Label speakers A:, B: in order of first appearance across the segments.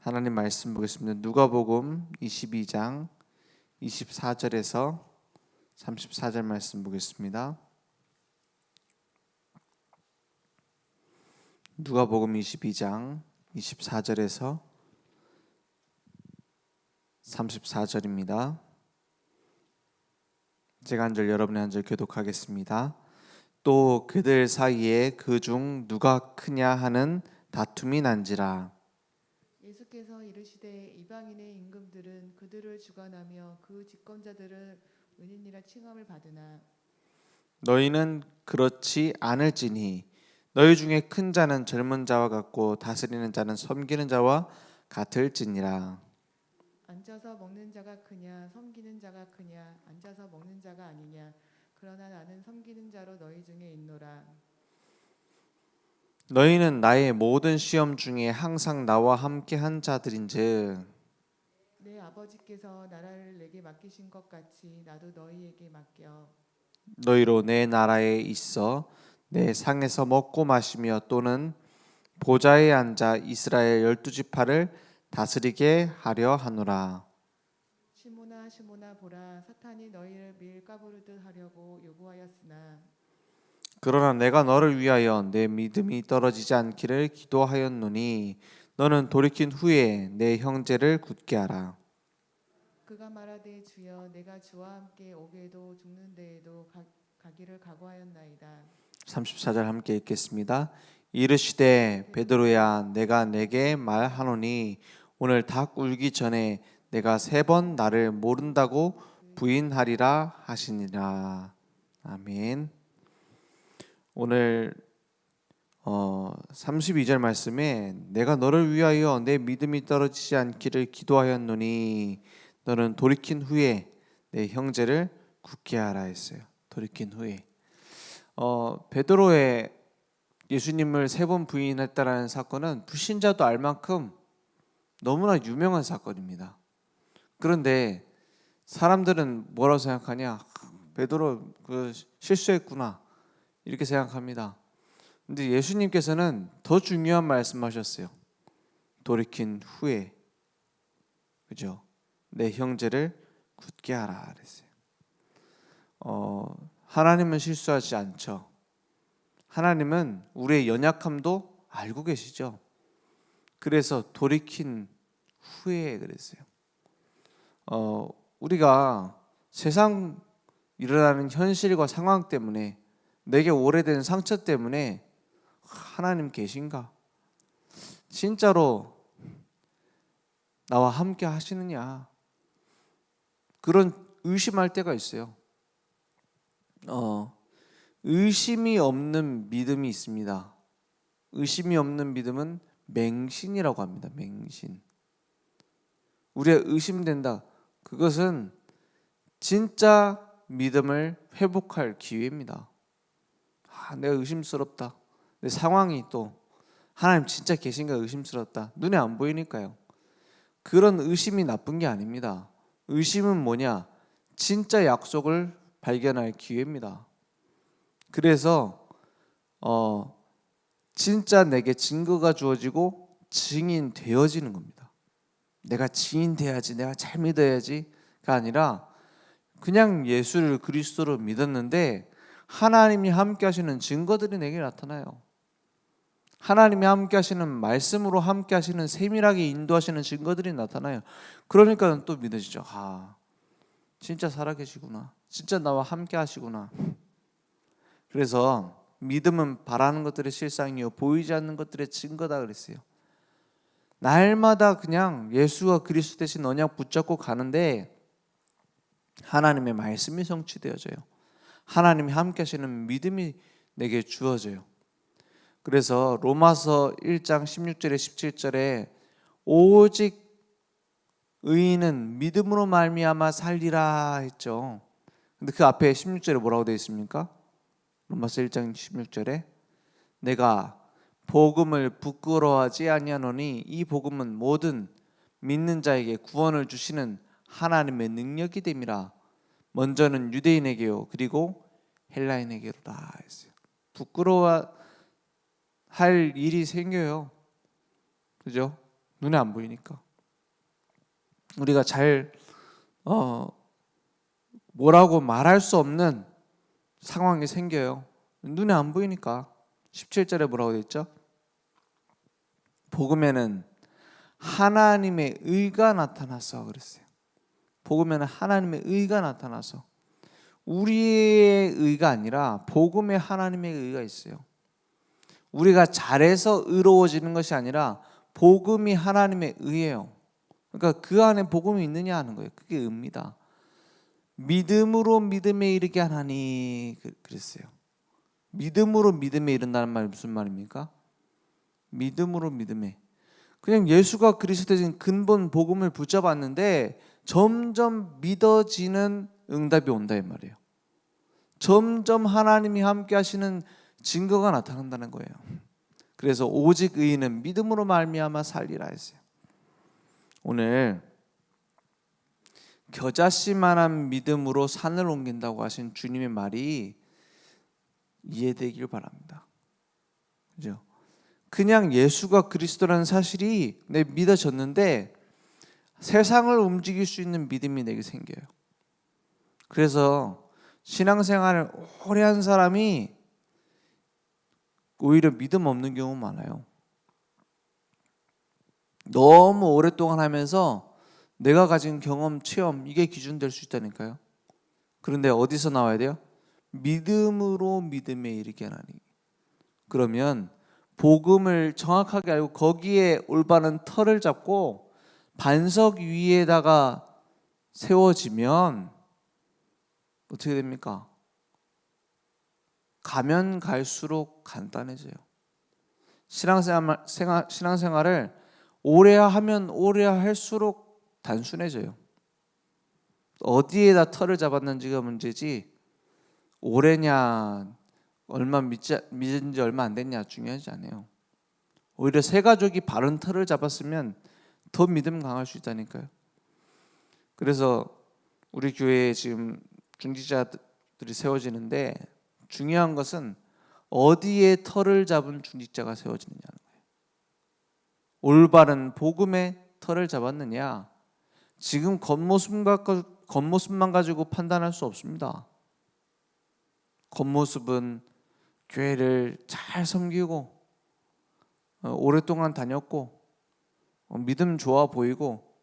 A: 하나님 말씀 보겠습니다. 누가복음 22장 24절에서 34절 말씀 보겠습니다. 누가복음 22장 24절에서 34절입니다. 제가 한 절 여러분의 한 절 교독하겠습니다. 또 그들 사이에 그중 누가 크냐 하는 다툼이 난지라.
B: 예수께서 이르시되 이방인의 임금들은 그들을 주관하며 그 집권자들을 은인이라 칭함을 받으나
A: 너희는 그렇지 않을지니 너희 중에 큰 자는 젊은 자와 같고 다스리는 자는 섬기는 자와 같을지니라.
B: 앉아서 먹는 자가 크냐 섬기는 자가 크냐 앉아서 먹는 자가 아니냐 그러나 나는 섬기는 자로 너희 중에 있노라.
A: 너희는 나의 모든 시험 중에 항상 나와 함께 한 자들인즉
B: 내 아버지께서 나라를 내게 맡기신 것 같이 나도 너희에게 맡겨
A: 너희로 내 나라에 있어 내 상에서 먹고 마시며 또는 보좌에 앉아 이스라엘 12지파를 다스리게 하려 하노라.
B: 시모나 보라 사탄이 너희를 밀 까부르듯 하려고 요구하였으나
A: 그러나 내가 너를 위하여 내 믿음이 떨어지지 않기를 기도하였노니 너는 돌이킨 후에 내 형제를 굳게 하라.
B: 그가 말하되 주여 내가 주와 함께 오게도 죽는 데에도 가기를 각오하였나이다.
A: 34절 함께 읽겠습니다. 이르시되 베드로야 내가 내게 말하노니 오늘 닭 울기 전에 내가 3번 나를 모른다고 부인하리라 하시니라. 아멘. 오늘 32절 말씀에 내가 너를 위하여 내 믿음이 떨어지지 않기를 기도하였노니 너는 돌이킨 후에 내 형제를 굳게 하라 했어요. 돌이킨 후에 베드로의 예수님을 3번 부인했다라는 사건은 불신자도 알 만큼 너무나 유명한 사건입니다. 그런데 사람들은 뭐라고 생각하냐? 베드로 실수했구나 이렇게 생각합니다. 근데 예수님께서는 더 중요한 말씀하셨어요. 돌이킨 후에, 그죠? 내 형제를 굳게 하라 그랬어요. 하나님은 실수하지 않죠. 하나님은 우리의 연약함도 알고 계시죠. 그래서 돌이킨 후에 그랬어요. 우리가 세상 일어나는 현실과 상황 때문에 내게 오래된 상처 때문에 하나님 계신가? 진짜로 나와 함께 하시느냐? 그런 의심할 때가 있어요. 의심이 없는 믿음이 있습니다. 의심이 없는 믿음은 맹신이라고 합니다. 맹신. 우리가 의심된다. 그것은 진짜 믿음을 회복할 기회입니다. 내가 의심스럽다. 내 상황이 또 하나님 진짜 계신가 의심스럽다. 눈에 안 보이니까요. 그런 의심이 나쁜 게 아닙니다. 의심은 뭐냐? 진짜 약속을 발견할 기회입니다. 그래서 진짜 내게 증거가 주어지고 증인 되어지는 겁니다. 내가 증인 돼야지, 내가 잘 믿어야지가 아니라 그냥 예수를 그리스도로 믿었는데 하나님이 함께 하시는 증거들이 내게 나타나요. 하나님이 함께 하시는 말씀으로 함께 하시는 세밀하게 인도하시는 증거들이 나타나요. 그러니까 또 믿어지죠. 진짜 살아계시구나. 진짜 나와 함께 하시구나. 그래서 믿음은 바라는 것들의 실상이요 보이지 않는 것들의 증거다 그랬어요. 날마다 그냥 예수와 그리스도 대신 언약 붙잡고 가는데 하나님의 말씀이 성취되어져요. 하나님이 함께 하시는 믿음이 내게 주어져요. 그래서 로마서 1장 16절에 17절에 오직 의인은 믿음으로 말미암아 살리라 했죠. 근데 그 앞에 16절에 뭐라고 되어 있습니까? 로마서 1장 16절에 내가 복음을 부끄러워하지 아니하노니 이 복음은 모든 믿는 자에게 구원을 주시는 하나님의 능력이 됨이라. 먼저는 유대인에게요 그리고 헬라인에게로다 했어요. 부끄러워할 일이 생겨요. 그죠? 눈에 안 보이니까. 우리가 잘 뭐라고 말할 수 없는 상황이 생겨요. 눈에 안 보이니까. 17절에 뭐라고 되어 있죠? 복음에는 하나님의 의가 나타나서 그랬어요. 복음에는 하나님의 의가 나타나서 우리의 의가 아니라 복음에 하나님의 의가 있어요. 우리가 잘해서 의로워지는 것이 아니라 복음이 하나님의 의예요. 그러니까 그 안에 복음이 있느냐 하는 거예요. 그게 의입니다. 믿음으로 믿음에 이르게 하나니 그랬어요. 믿음으로 믿음에 이른다는 말이 무슨 말입니까? 믿음으로 믿음에. 그냥 예수가 그리스도인 근본 복음을 붙잡았는데 점점 믿어지는 응답이 온다 이 말이에요. 점점 하나님이 함께 하시는 증거가 나타난다는 거예요. 그래서 오직 의인은 믿음으로 말미암아 살리라 했어요. 오늘 겨자씨만한 믿음으로 산을 옮긴다고 하신 주님의 말이 이해되길 바랍니다. 그죠? 그냥 예수가 그리스도라는 사실이 내 믿어졌는데 세상을 움직일 수 있는 믿음이 내게 생겨요. 그래서 신앙생활을 오래 한 사람이 오히려 믿음 없는 경우 많아요. 너무 오랫동안 하면서 내가 가진 경험, 체험 이게 기준 될 수 있다니까요. 그런데 어디서 나와야 돼요? 믿음으로 믿음에 이르게 하나니. 그러면 복음을 정확하게 알고 거기에 올바른 터를 잡고 반석 위에다가 세워지면 어떻게 됩니까? 가면 갈수록 간단해져요. 신앙생활을 오래 하면 오래 할수록 단순해져요. 어디에다 털을 잡았는지가 문제지 오래냐 얼마 믿은 지 얼마 안 됐냐 중요하지 않아요. 오히려 새 가족이 바른 털을 잡았으면 더 믿음 강할 수 있다니까요. 그래서 우리 교회에 지금 중직자들이 세워지는데 중요한 것은 어디에 털을 잡은 중직자가 세워지느냐는 거예요. 올바른 복음의 털을 잡았느냐. 지금 겉모습만 가지고 판단할 수 없습니다. 겉모습은 교회를 잘 섬기고 오랫동안 다녔고 믿음 좋아 보이고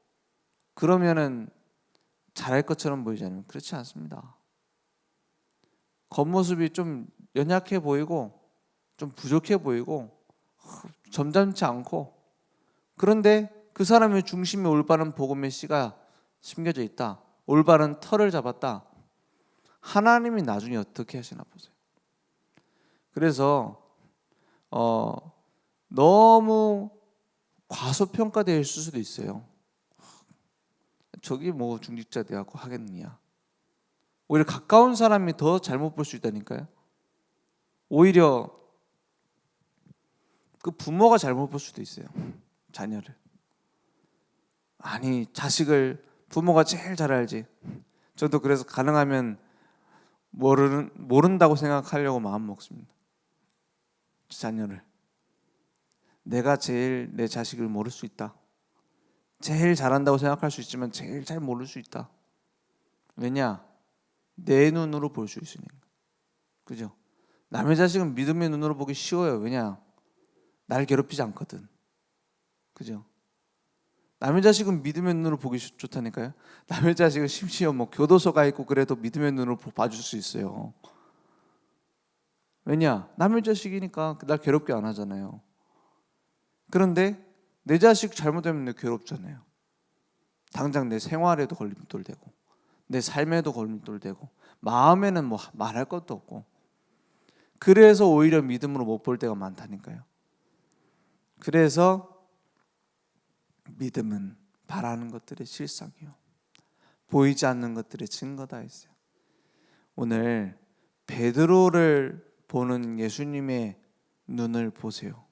A: 그러면은 잘할 것처럼 보이잖아요. 그렇지 않습니다. 겉모습이 좀 연약해 보이고 좀 부족해 보이고 점잖지 않고 그런데 그 사람의 중심에 올바른 복음의 씨가 심겨져 있다. 올바른 털을 잡았다. 하나님이 나중에 어떻게 하시나 보세요. 그래서 너무 과소평가되어 있을 수도 있어요. 저기 뭐 중직자 돼갖고 하겠느냐. 오히려 가까운 사람이 더 잘못 볼 수 있다니까요. 오히려 그 부모가 잘못 볼 수도 있어요. 자녀를. 아니 자식을 부모가 제일 잘 알지. 저도 그래서 가능하면 모른다고 생각하려고 마음 먹습니다. 자녀를. 내가 제일 내 자식을 모를 수 있다. 제일 잘한다고 생각할 수 있지만 제일 잘 모를 수 있다. 왜냐? 내 눈으로 볼 수 있으니까. 그죠? 남의 자식은 믿음의 눈으로 보기 쉬워요. 왜냐? 날 괴롭히지 않거든. 그죠? 남의 자식은 믿음의 눈으로 보기 좋다니까요. 남의 자식은 심지어 뭐 교도소가 있고 그래도 믿음의 눈으로 봐줄 수 있어요. 왜냐? 남의 자식이니까 날 괴롭게 안 하잖아요. 그런데 내 자식 잘못되면 괴롭잖아요. 당장 내 생활에도 걸림돌 되고 내 삶에도 걸림돌 되고 마음에는 뭐 말할 것도 없고 그래서 오히려 믿음으로 못 볼 때가 많다니까요. 그래서 믿음은 바라는 것들의 실상이요 보이지 않는 것들의 증거다 했어요. 오늘 베드로를 보는 예수님의 눈을 보세요.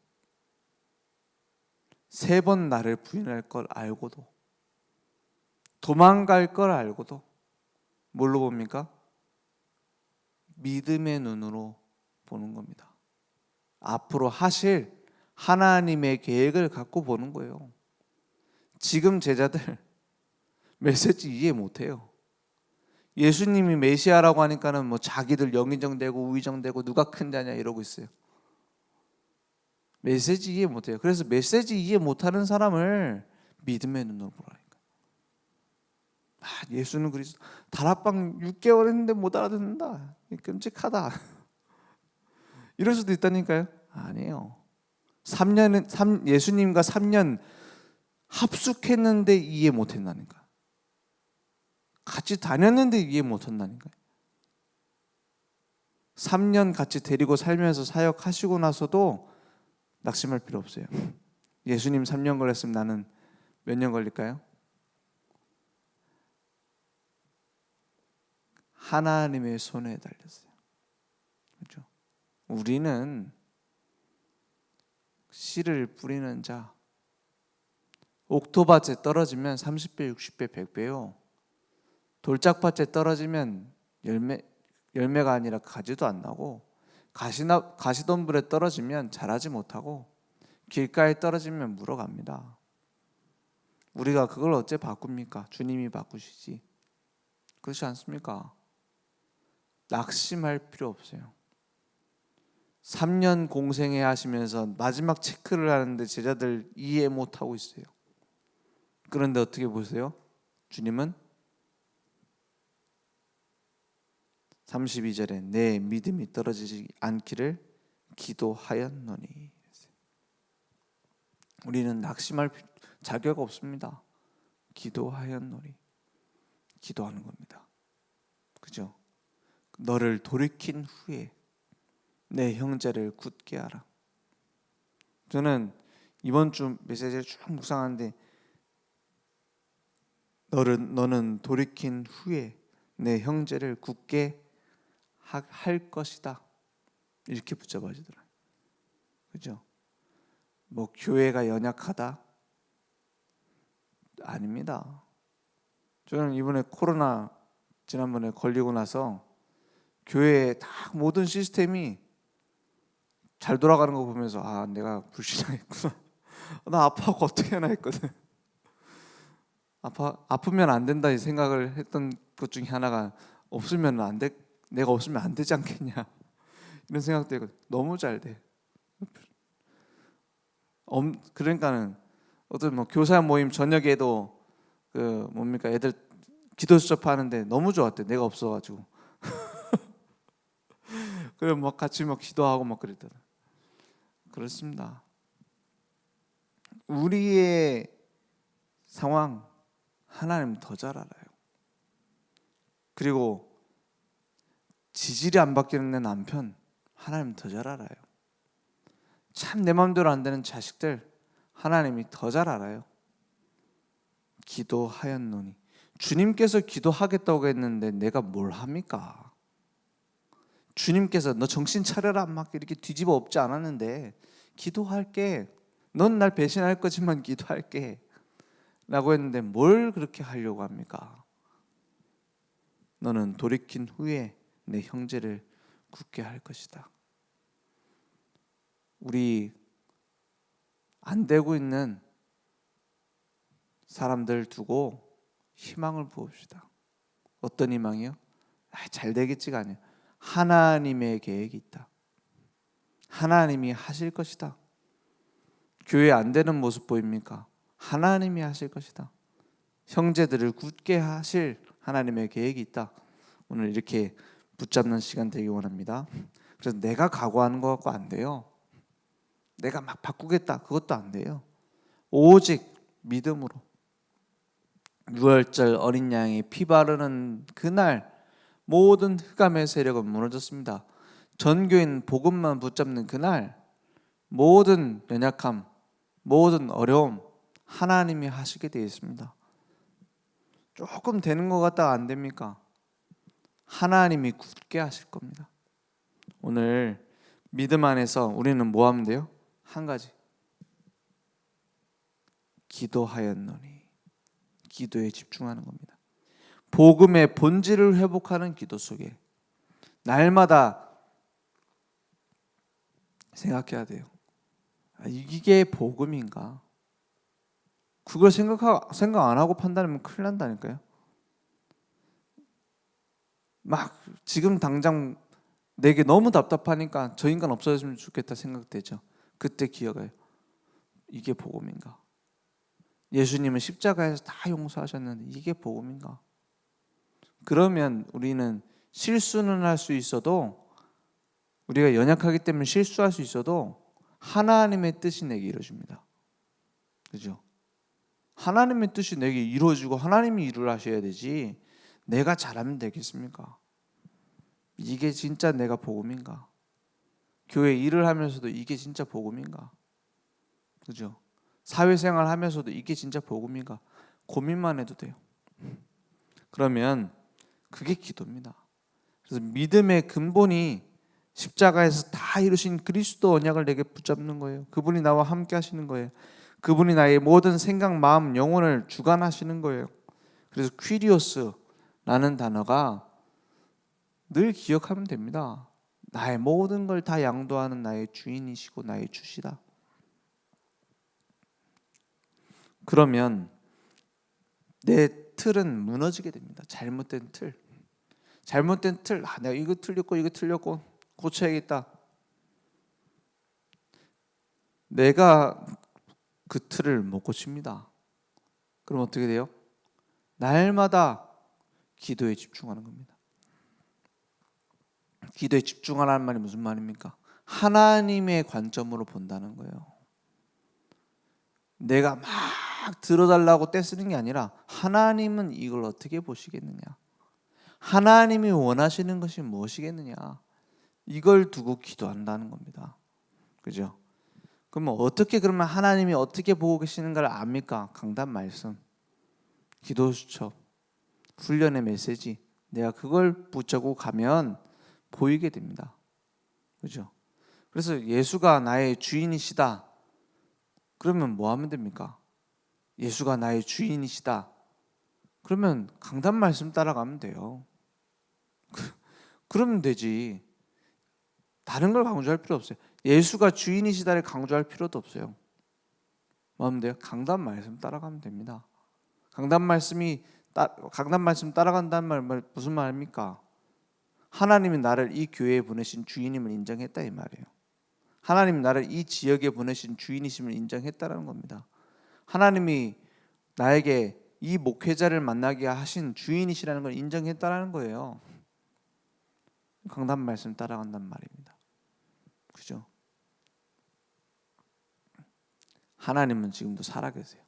A: 3번 나를 부인할 걸 알고도 도망갈 걸 알고도 뭘로 봅니까? 믿음의 눈으로 보는 겁니다. 앞으로 하실 하나님의 계획을 갖고 보는 거예요. 지금 제자들 메시지 이해 못해요. 예수님이 메시아라고 하니까는 뭐 자기들 영의정되고 우의정되고 누가 큰 자냐 이러고 있어요. 메시지 이해 못해요. 그래서 메시지 이해 못하는 사람을 믿음의 눈으로 보라니까. 예수는 그리스도. 다락방 6개월 했는데 못 알아듣는다. 끔찍하다. 이럴 수도 있다니까요. 아니에요. 예수님과 3년 합숙했는데 이해 못했다니까. 같이 다녔는데 이해 못한다니까. 3년 같이 데리고 살면서 사역하시고 나서도 낙심할 필요 없어요. 예수님 3년 걸렸으면 나는 몇 년 걸릴까요? 하나님의 손에 달렸어요. 그렇죠? 우리는 씨를 뿌리는 자, 옥토밭에 떨어지면 30배, 60배, 100배요. 돌짝밭에 떨어지면 열매가 아니라 가지도 안 나고, 가시덤불에 떨어지면 자라지 못하고, 길가에 떨어지면 물어갑니다. 우리가 그걸 어째 바꿉니까? 주님이 바꾸시지. 그렇지 않습니까? 낙심할 필요 없어요. 3년 공생회 하시면서 마지막 체크를 하는데 제자들 이해 못하고 있어요. 그런데 어떻게 보세요? 주님은 32절에 내 믿음이 떨어지지 않기를 기도하였노니. 우리는 낙심할 자격 없습니다. 기도하였노니. 기도하는 겁니다. 그죠? 너를 돌이킨 후에 내 형제를 굳게 하라. 저는 이번 주 메시지를 쭉 묵상하는데 너는 돌이킨 후에 내 형제를 굳게 할 것이다. 이렇게 붙잡아지더라고요. 그죠? 뭐 교회가 연약하다? 아닙니다. 저는 이번에 코로나 지난번에 걸리고 나서 교회에 다 모든 시스템이 잘 돌아가는 거 보면서 내가 불신앙했구나. 나 아파하고 어떻게 하나 했거든. 아프면 안 된다 이 생각을 했던 것 중에 하나가 없으면 안 돼. 내가 없으면 안 되지 않겠냐 이런 생각도 했거든. 너무 잘 돼. 그러니까는 어떤 뭐 교사 모임 저녁에도 그 뭡니까 애들 기도 수첩하는데 너무 좋았대. 내가 없어가지고. 그래 막 같이 막 기도하고 막 그랬더라. 그렇습니다. 우리의 상황 하나님 더 잘 알아요. 그리고 지질이 안 바뀌는 내 남편 하나님 더 잘 알아요. 참 내 마음대로 안 되는 자식들 하나님이 더 잘 알아요. 기도하였노니. 주님께서 기도하겠다고 했는데 내가 뭘 합니까? 주님께서 너 정신 차려라 막 이렇게 뒤집어 엎지 않았는데 기도할게. 넌 날 배신할 거지만 기도할게 라고 했는데 뭘 그렇게 하려고 합니까? 너는 돌이킨 후에 내 형제를 굳게 할 것이다. 우리 안 되고 있는 사람들 두고 희망을 부읍시다. 어떤 희망이요? 잘 되겠지가 아니에요. 하나님의 계획이 있다. 하나님이 하실 것이다. 교회 안 되는 모습 보입니까? 하나님이 하실 것이다. 형제들을 굳게 하실 하나님의 계획이 있다. 오늘 이렇게 붙잡는 시간 되기 원합니다. 그래서 내가 각오하는 것 같고 안 돼요. 내가 막 바꾸겠다 그것도 안 돼요. 오직 믿음으로 6월절 어린 양이 피 바르는 그날 모든 흑암의 세력은 무너졌습니다. 전교인 복음만 붙잡는 그날 모든 연약함, 모든 어려움 하나님이 하시게 되어 있습니다. 조금 되는 것 같다가 안 됩니까? 하나님이 굳게 하실 겁니다. 오늘 믿음 안에서 우리는 뭐 하면 돼요? 한 가지. 기도하였노니. 기도에 집중하는 겁니다. 복음의 본질을 회복하는 기도 속에 날마다 생각해야 돼요. 이게 복음인가? 그걸 생각 안 하고 판단하면 큰일 난다니까요. 막 지금 당장 내게 너무 답답하니까 저 인간 없어졌으면 좋겠다 생각되죠. 그때 기억해요. 이게 복음인가? 예수님은 십자가에서 다 용서하셨는데 이게 복음인가? 그러면 우리는 실수는 할 수 있어도, 우리가 연약하기 때문에 실수할 수 있어도 하나님의 뜻이 내게 이루어집니다. 그죠? 하나님의 뜻이 내게 이루어지고 하나님이 일을 하셔야 되지 내가 잘하면 되겠습니까? 이게 진짜 내가 복음인가? 교회 일을 하면서도 이게 진짜 복음인가? 그죠? 사회생활 하면서도 이게 진짜 복음인가? 고민만 해도 돼요. 그러면 그게 기도입니다. 그래서 믿음의 근본이 십자가에서 다 이루신 그리스도 언약을 내게 붙잡는 거예요. 그분이 나와 함께 하시는 거예요. 그분이 나의 모든 생각, 마음, 영혼을 주관하시는 거예요. 그래서 퀴리오스라는 단어가 늘 기억하면 됩니다. 나의 모든 걸 다 양도하는 나의 주인이시고 나의 주시다. 그러면 내 틀은 무너지게 됩니다. 잘못된 틀. 내가 이거 틀렸고 고쳐야겠다. 내가 그 틀을 못 고칩니다. 그럼 어떻게 돼요? 날마다 기도에 집중하는 겁니다. 기도에 집중하라는 말이 무슨 말입니까? 하나님의 관점으로 본다는 거예요. 내가 막 들어달라고 떼쓰는 게 아니라 하나님은 이걸 어떻게 보시겠느냐, 하나님이 원하시는 것이 무엇이겠느냐, 이걸 두고 기도한다는 겁니다. 그죠? 그러면 그러면 하나님이 어떻게 보고 계시는가를 압니까? 강단 말씀, 기도 수첩, 훈련의 메시지, 내가 그걸 붙잡고 가면 보이게 됩니다. 그죠? 그래서 예수가 나의 주인이시다. 그러면 뭐 하면 됩니까? 예수가 나의 주인이시다. 그러면 강단 말씀 따라가면 돼요. 그러면 되지. 다른 걸 강조할 필요 없어요. 예수가 주인이시다를 강조할 필요도 없어요. 뭐 하면 돼요? 강단 말씀 따라가면 됩니다. 강단 말씀 따라간다는 말 무슨 말입니까? 하나님이 나를 이 교회에 보내신 주인임을 인정했다 이 말이에요. 하나님이 나를 이 지역에 보내신 주인이심을 인정했다라는 겁니다. 하나님이 나에게 이 목회자를 만나게 하신 주인이시라는 걸 인정했다라는 거예요. 강단 말씀 따라간단 말입니다. 그죠? 하나님은 지금도 살아계세요.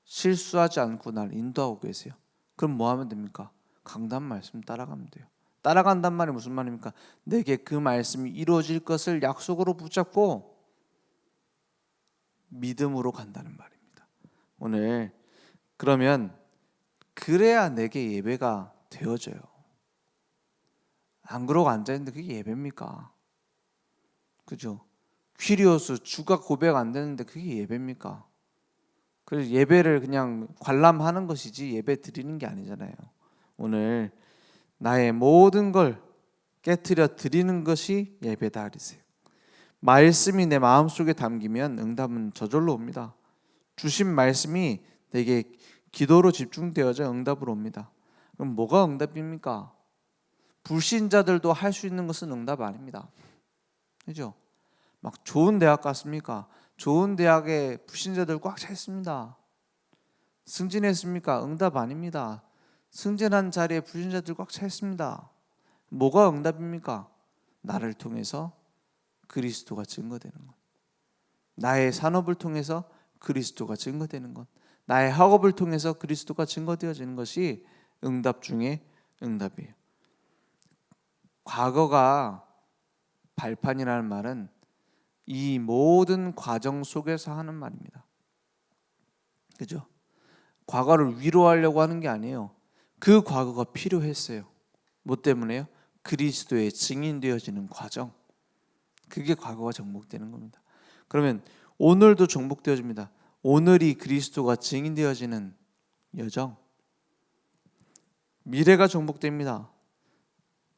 A: 실수하지 않고 날 인도하고 계세요. 그럼 뭐 하면 됩니까? 강단 말씀 따라가면 돼요. 따라간단 말이 무슨 말입니까? 내게 그 말씀이 이루어질 것을 약속으로 붙잡고 믿음으로 간다는 말입니다. 오늘 그러면 그래야 내게 예배가 되어져요. 안 그러고 앉아있는데 그게 예배입니까? 그죠? 퀴리오스 주가 고백 안 되는데 그게 예배입니까? 그래서 예배를 그냥 관람하는 것이지 예배 드리는 게 아니잖아요. 오늘 나의 모든 걸 깨트려 드리는 것이 예배다 그러세요. 말씀이 내 마음속에 담기면 응답은 저절로 옵니다. 주신 말씀이 내게 기도로 집중되어져 응답으로 옵니다. 그럼 뭐가 응답입니까? 불신자들도 할 수 있는 것은 응답 아닙니다. 그죠? 막 좋은 대학 갔습니까? 좋은 대학에 불신자들 꽉 차 있습니다. 승진했습니까? 응답 아닙니다. 승진한 자리에 불신자들 꽉 차 있습니다. 뭐가 응답입니까? 나를 통해서 그리스도가 증거되는 것, 나의 산업을 통해서 그리스도가 증거되는 것, 나의 학업을 통해서 그리스도가 증거되어지는 것이 응답 중에 응답이에요. 과거가 발판이라는 말은 이 모든 과정 속에서 하는 말입니다. 그죠? 과거를 위로하려고 하는 게 아니에요. 그 과거가 필요했어요. 뭐 때문에요? 그리스도의 증인되어지는 과정. 그게 과거가 정복되는 겁니다. 그러면 오늘도 정복되어집니다. 오늘이 그리스도가 증인되어지는 여정. 미래가 정복됩니다.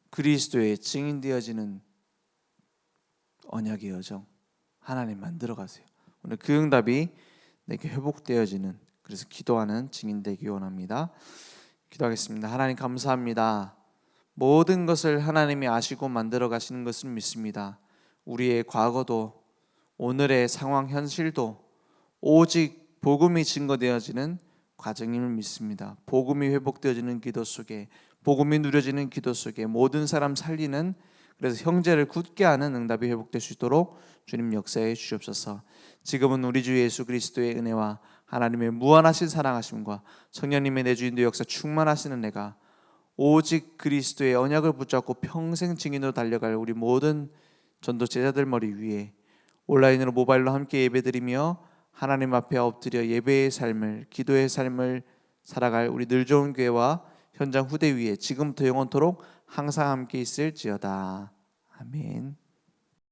A: 그리스도의 증인되어지는 언약의 여정. 하나님 만들어 가세요. 오늘 그 응답이 내게 회복되어지는, 그래서 기도하는 증인 되기 원합니다. 기도하겠습니다. 하나님 감사합니다. 모든 것을 하나님이 아시고 만들어 가시는 것을 믿습니다. 우리의 과거도 오늘의 상황 현실도 오직 복음이 증거되어지는 과정임을 믿습니다. 복음이 회복되어지는 기도 속에, 복음이 누려지는 기도 속에 모든 사람 살리는, 그래서 형제를 굳게 하는 응답이 회복될 수 있도록 주님 역사해 주시옵소서. 지금은 우리 주 예수 그리스도의 은혜와 하나님의 무한하신 사랑하심과 성령님의 내주인도 역사 충만하시는 은혜가 오직 그리스도의 언약을 붙잡고 평생 증인으로 달려갈 우리 모든 전도 제자들 머리 위에 온라인으로 모바일로 함께 예배드리며 하나님 앞에 엎드려 예배의 삶을, 기도의 삶을 살아갈 우리 늘 좋은 교회와 현장 후대 위에 지금부터 영원토록 항상 함께 있을지어다. 아멘.